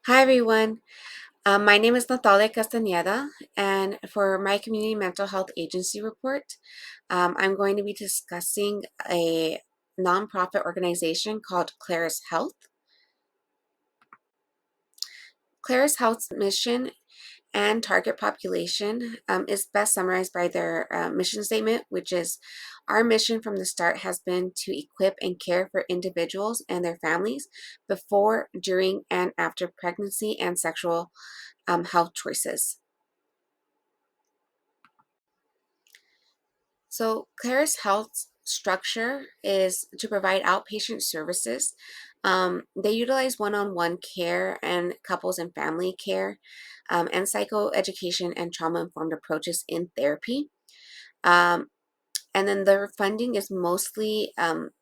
Hi everyone. My name is Nathalia Castaneda, and for my Community Mental Health Agency report, I'm going to be discussing a nonprofit organization called Claris Health. Claris Health's mission and target population is best summarized by their mission statement, which is our mission from the start has been to equip and care for individuals and their families before, during, and after pregnancy and sexual health choices. So Claris Health's structure is to provide outpatient services. They utilize one-on-one care and couples and family care, and psychoeducation and trauma-informed approaches in therapy. Um, and then their funding is mostly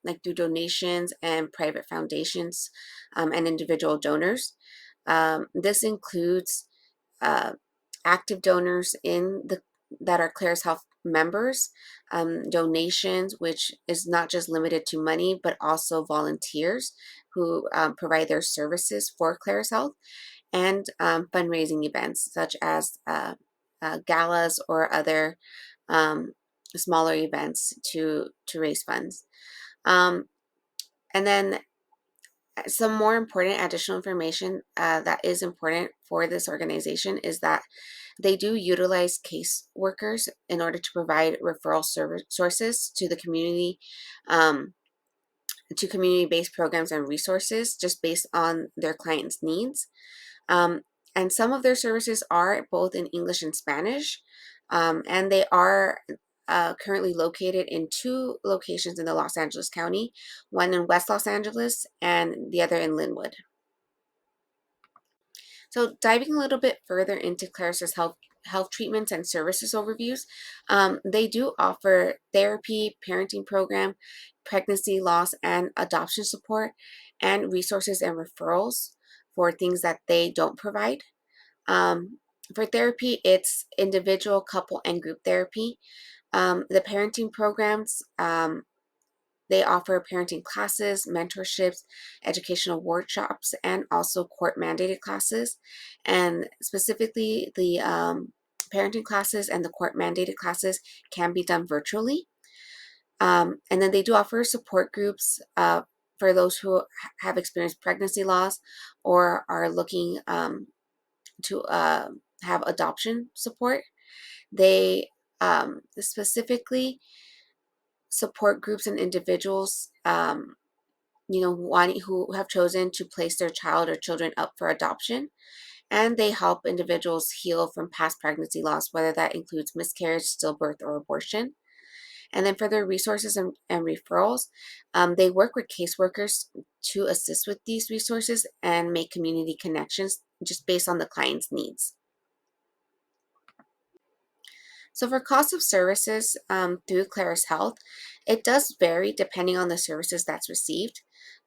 like through donations and private foundations and individual donors. This includes uh, active donors in the that are Claris Health members, donations, which is not just limited to money, but also volunteers who provide their services for Claris Health, and fundraising events such as galas or other um, smaller events to raise funds. Um, and then some more important additional information that is important for this organization is that they do utilize case workers in order to provide referral sources to the community, um, to community-based programs and resources just based on their clients' needs. Um, and some of their services are both in English and Spanish, and they are currently located in two locations in the Los Angeles County, one in West Los Angeles and the other in Linwood. So diving a little bit further into Claris's health treatments and services overviews, they do offer therapy, parenting program, pregnancy loss and adoption support, and resources and referrals for things that they don't provide. For therapy, it's individual, couple, and group therapy. The parenting programs, they offer parenting classes, mentorships, educational workshops, and also court mandated classes. And specifically, the parenting classes and the court mandated classes can be done virtually. And then they do offer support groups for those who have experienced pregnancy loss or are looking to have adoption support. They specifically support groups and individuals, who have chosen to place their child or children up for adoption. And they help individuals heal from past pregnancy loss, whether that includes miscarriage, stillbirth, or abortion. And then for their resources and referrals, they work with caseworkers to assist with these resources and make community connections just based on the client's needs. So for cost of services through Claris Health, it does vary depending on the services that's received.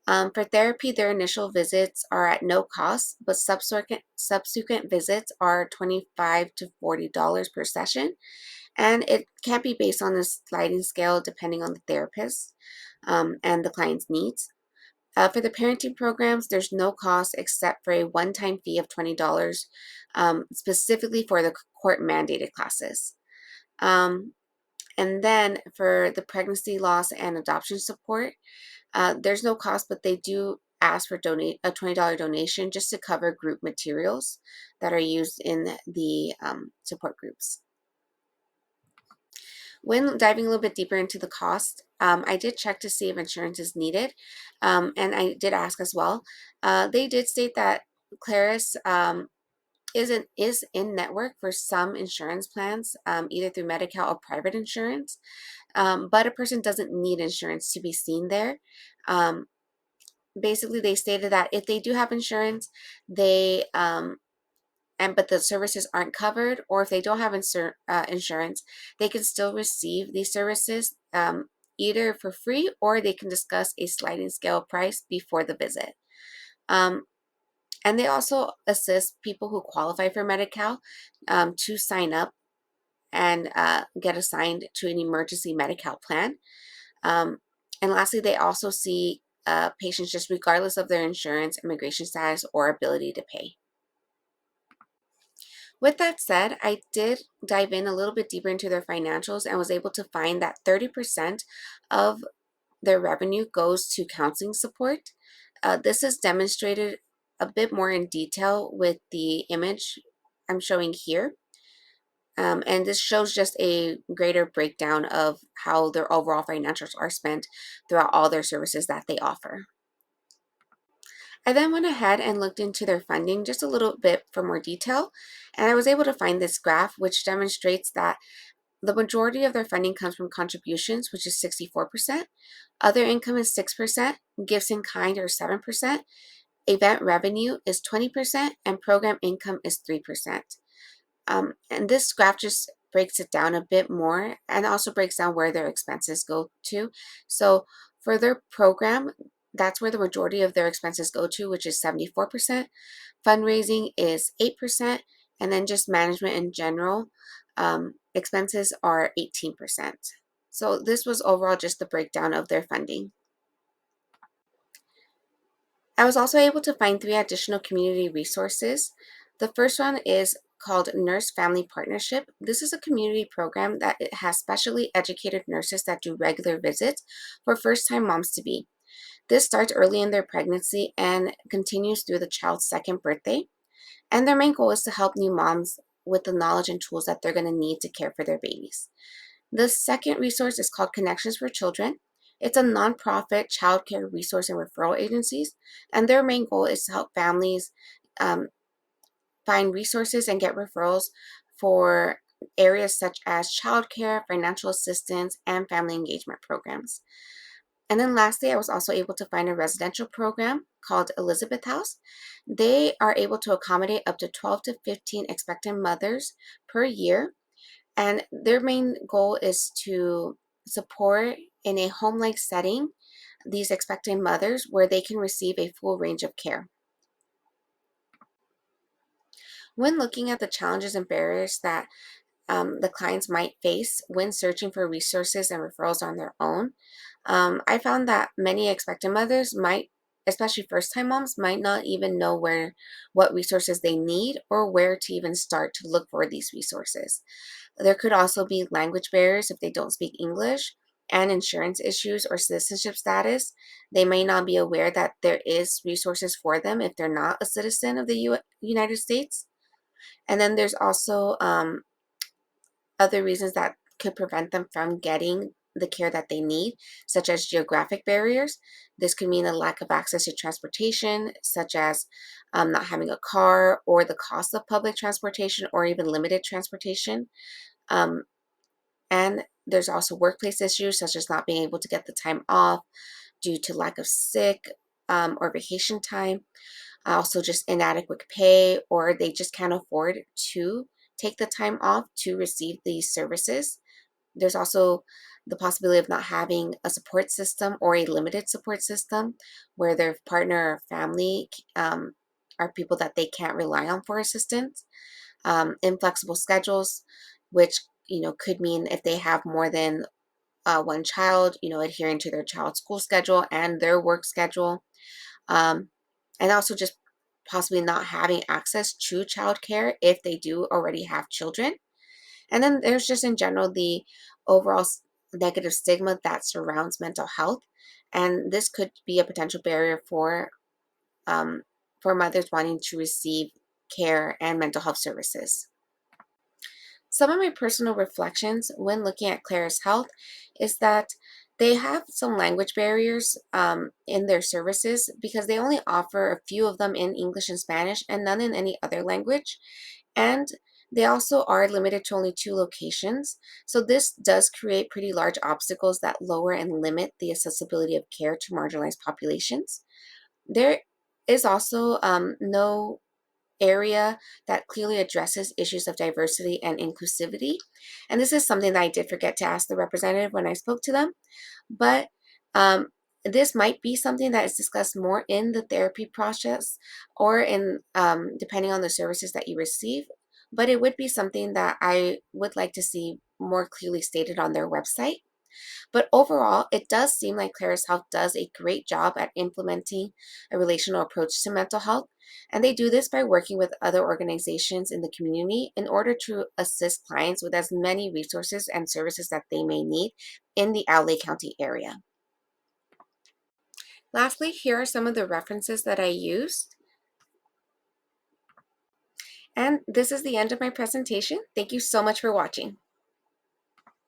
For therapy, their initial visits are at no cost, but subsequent visits are $25 to $40 per session, and it can be based on a sliding scale depending on the therapist and the client's needs. For the parenting programs, there's no cost except for a one-time fee of $20, specifically for the court mandated classes. Um, and then for the pregnancy loss and adoption support, there's no cost, but they do ask for donate a $20 donation just to cover group materials that are used in the support groups. When diving a little bit deeper into the cost, I did check to see if insurance is needed, and I did ask as well. They did state that Claris is in network for some insurance plans, either through Medi-Cal or private insurance, but a person doesn't need insurance to be seen there. Basically, they stated that if they do have insurance, they but the services aren't covered, or if they don't have insurance, they can still receive these services either for free, or they can discuss a sliding scale price before the visit. Um, and they also assist people who qualify for Medi-Cal to sign up and get assigned to an emergency Medi-Cal plan. Um, and lastly, they also see patients just regardless of their insurance, immigration status, or ability to pay. With that said, I did dive in a little bit deeper into their financials and was able to find that 30% of their revenue goes to counseling support. This is demonstrated a bit more in detail with the image I'm showing here. And this shows just a greater breakdown of how their overall financials are spent throughout all their services that they offer. I then went ahead and looked into their funding just a little bit for more detail, and I was able to find this graph which demonstrates that the majority of their funding comes from contributions, which is 64%, other income is 6%, gifts in kind are 7%, event revenue is 20%, and program income is 3%. And this graph just breaks it down a bit more and also breaks down where their expenses go to. So for their program, that's where the majority of their expenses go to, which is 74%. Fundraising is 8%, and then just management in general, expenses are 18%. So this was overall just the breakdown of their funding. I was also able to find 3 additional community resources. The first one is called Nurse Family Partnership. This is a community program that it has specially educated nurses that do regular visits for first-time moms to be. This starts early in their pregnancy and continues through the child's second birthday. And their main goal is to help new moms with the knowledge and tools that they're going to need to care for their babies. The second resource is called Connections for Children. It's a nonprofit childcare resource and referral agencies, and their main goal is to help families um, find resources and get referrals for areas such as childcare, financial assistance, and family engagement programs. And then lastly, I was also able to find a residential program called Elizabeth House. They are able to accommodate up to 12 to 15 expectant mothers per year. And their main goal is to support in a home-like setting these expectant mothers where they can receive a full range of care. When looking at the challenges and barriers that the clients might face when searching for resources and referrals on their own, I found that many expectant mothers might, especially first-time moms, might not even know what resources they need or where to even start to look for these resources. There could also be language barriers if they don't speak English, and insurance issues or citizenship status. They may not be aware that there is resources for them if they're not a citizen of the United States. And then there's also other reasons that could prevent them from getting the care that they need, such as geographic barriers. This could mean a lack of access to transportation, such as not having a car or the cost of public transportation or even limited transportation. Um, and there's also workplace issues, such as not being able to get the time off due to lack of sick or vacation time. Also, just inadequate pay, or they just can't afford to take the time off to receive these services. There's also the possibility of not having a support system or a limited support system where their partner or family are people that they can't rely on for assistance. Inflexible schedules, which could mean if they have more than one child, adhering to their child's school schedule and their work schedule, um, and also just possibly not having access to childcare if they do already have children. And then there's just in general the overall negative stigma that surrounds mental health, and this could be a potential barrier um, for mothers wanting to receive care and mental health services. Some of my personal reflections when looking at Clara's Health is that they have some language barriers in their services because they only offer a few of them in English and Spanish and none in any other language. And they also are limited to only 2 locations. So this does create pretty large obstacles that lower and limit the accessibility of care to marginalized populations. There is also no area that clearly addresses issues of diversity and inclusivity. And this is something that I did forget to ask the representative when I spoke to them. But this might be something that is discussed more in the therapy process or in depending on the services that you receive. But it would be something that I would like to see more clearly stated on their website. But overall, it does seem like Claris Health does a great job at implementing a relational approach to mental health, and they do this by working with other organizations in the community in order to assist clients with as many resources and services that they may need in the LA County area. Lastly, here are some of the references that I used. And this is the end of my presentation. Thank you so much for watching.